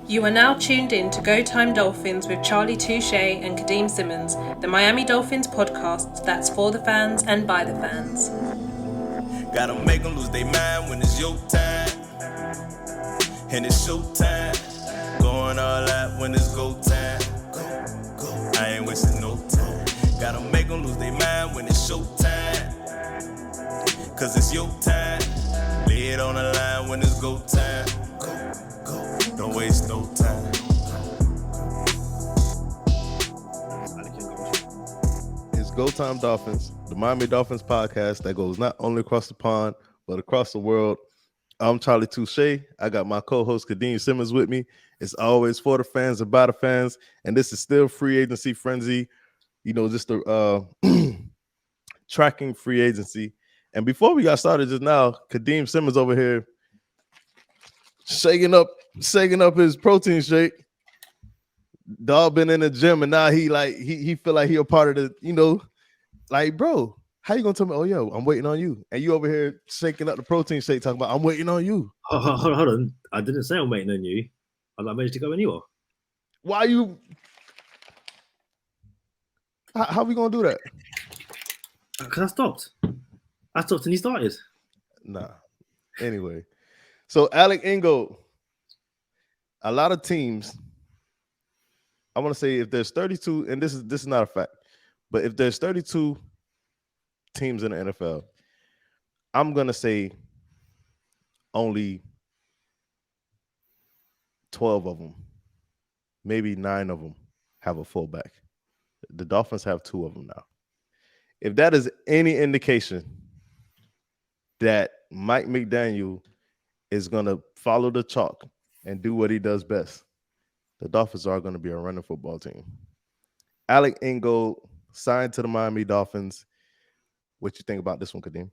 You are now tuned in to Go Time Dolphins with Charlie Touche and Kadeem Simmons, the Miami Dolphins podcast that's for the fans and by the fans. Gotta make them lose their mind when it's your time. And it's show time. Going all out when it's go time. Go. I ain't wasting no time. Gotta make them lose their mind when it's show time. Cause it's your time. Lay it on the line when it's go time. Go. Don't waste no time. It's Go Time Dolphins, the Miami Dolphins podcast that goes not only across the pond, but across the world. I'm Charlie Touche. I got my co-host Kadeem Simmons with me. It's always for the fans and by the fans. And this is still free agency frenzy. You know, just the tracking free agency. And before we got started just now, Kadeem Simmons over here shaking up his protein shake. Dog been in the gym and now he feel like he a part of the, you know, like, bro, how you gonna tell me, oh yo, I'm waiting on you? And you over here shaking up the protein shake talking about I'm waiting on you. Hold on. I didn't say I'm waiting on you. I'm not ready to go anywhere. Why you how we gonna do that? Because I stopped and he started. Nah. Anyway. So Alex Ingold, a lot of teams, I want to say if there's 32, and this is not a fact, but if there's 32 teams in the NFL, I'm gonna say only 12 of them, maybe 9 of them have a fullback. The Dolphins have 2 of them now. If that is any indication that Mike McDaniel is gonna follow the chalk and do what he does best, the Dolphins are going to be a running football team. Alex Ingold signed to the Miami Dolphins. What you think about this one, Kadeem?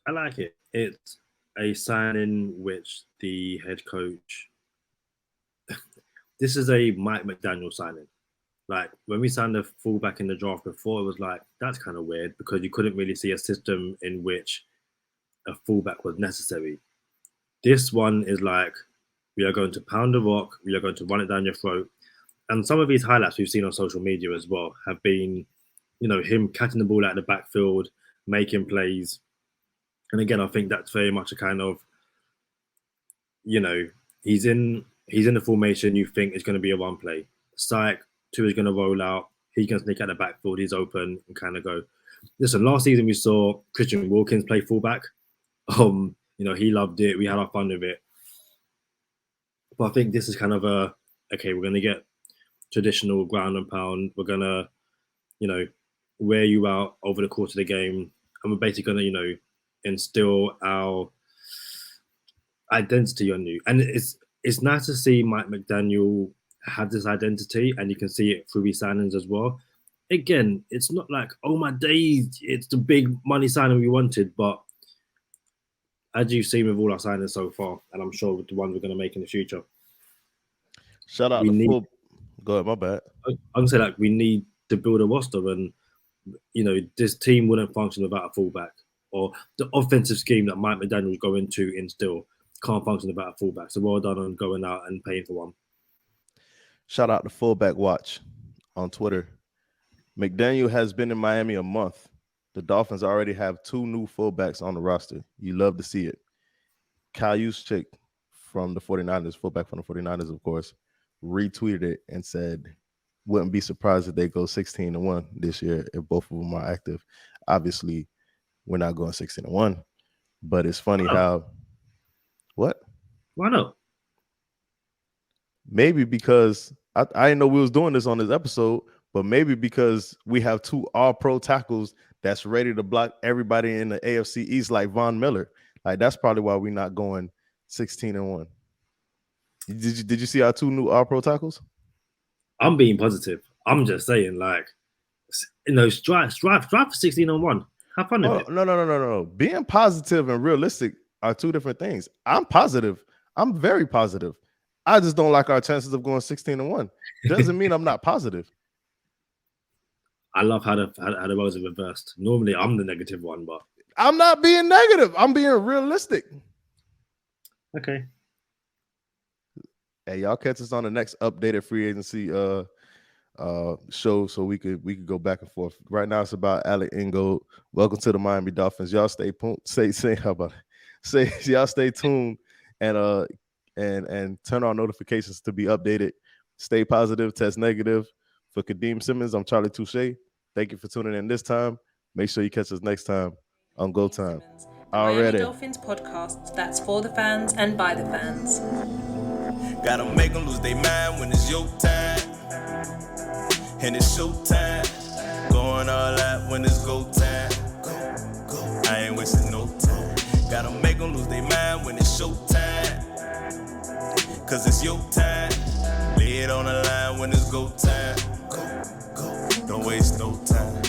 I like it. It's a signing which the head coach. This is a Mike McDaniel signing. Like when we signed the fullback in the draft before, it was like that's kind of weird because you couldn't really see a system in which a fullback was necessary. This one is like, we are going to pound the rock, we are going to run it down your throat. And some of these highlights we've seen on social media as well have been, you know, him catching the ball out of the backfield, making plays. And again, I think that's very much a kind of, you know, he's in the formation you think is going to be a one play. Psych, 2 is going to roll out, he can sneak out the backfield, he's open and kind of go. Listen, last season we saw Christian Wilkins play fullback. You know, he loved it. We had our fun with it. But I think this is kind of okay, we're going to get traditional ground and pound. We're going to, you know, wear you out over the course of the game. And we're basically going to, you know, instill our identity on you. And it's nice to see Mike McDaniel have this identity, and you can see it through his signings as well. Again, it's not like, oh my days, it's the big money signing we wanted, but as you've seen with all our signings so far, and I'm sure with the ones we're going to make in the future. Shout out Go ahead, my bad. I'm going to say, like, we need to build a roster, and, you know, this team wouldn't function without a fullback, or the offensive scheme that Mike McDaniel is going to instill can't function without a fullback. So well done on going out and paying for one. Shout out to Fullback Watch on Twitter. McDaniel has been in Miami a month. The Dolphins already have 2 new fullbacks on the roster. You love to see it. Kyle Juszczyk from the 49ers, fullback from the 49ers, of course, retweeted it and said, wouldn't be surprised if they go 16-1 this year if both of them are active. Obviously, we're not going 16-1, but it's funny how – what? Why not? Maybe because I didn't know we was doing this on this episode, but maybe because we have 2 all-pro tackles that's ready to block everybody in the AFC East like Von Miller. Like, that's probably why we're not going 16-1. Did you see our 2 new all-pro tackles? I'm being positive. I'm just saying, like, you know, strive for 16-1. Have fun with it. No. Being positive and realistic are 2 different things. I'm positive. I'm very positive. I just don't like our chances of going 16-1. Doesn't mean I'm not positive. I love how the roles are reversed. Normally, I'm the negative one, but I'm not being negative. I'm being realistic. Okay. Hey, y'all catch us on the next updated free agency show so we could go back and forth. Right now it's about Alex Ingold. Welcome to the Miami Dolphins. Y'all stay how about it? Say y'all stay tuned and turn on notifications to be updated. Stay positive, test negative. For Kadeem Simmons, I'm Charlie Touche. Thank you for tuning in this time. Make sure you catch us next time on Go Time. The Miami Dolphins podcast that's for the fans and by the fans. Gotta make them lose their mind when it's your time. And it's showtime. Going all out when it's go time. I ain't wasting no time. Gotta make them lose their mind when it's showtime. Cause it's your time. Lay it on the line when it's go time. Don't waste no time.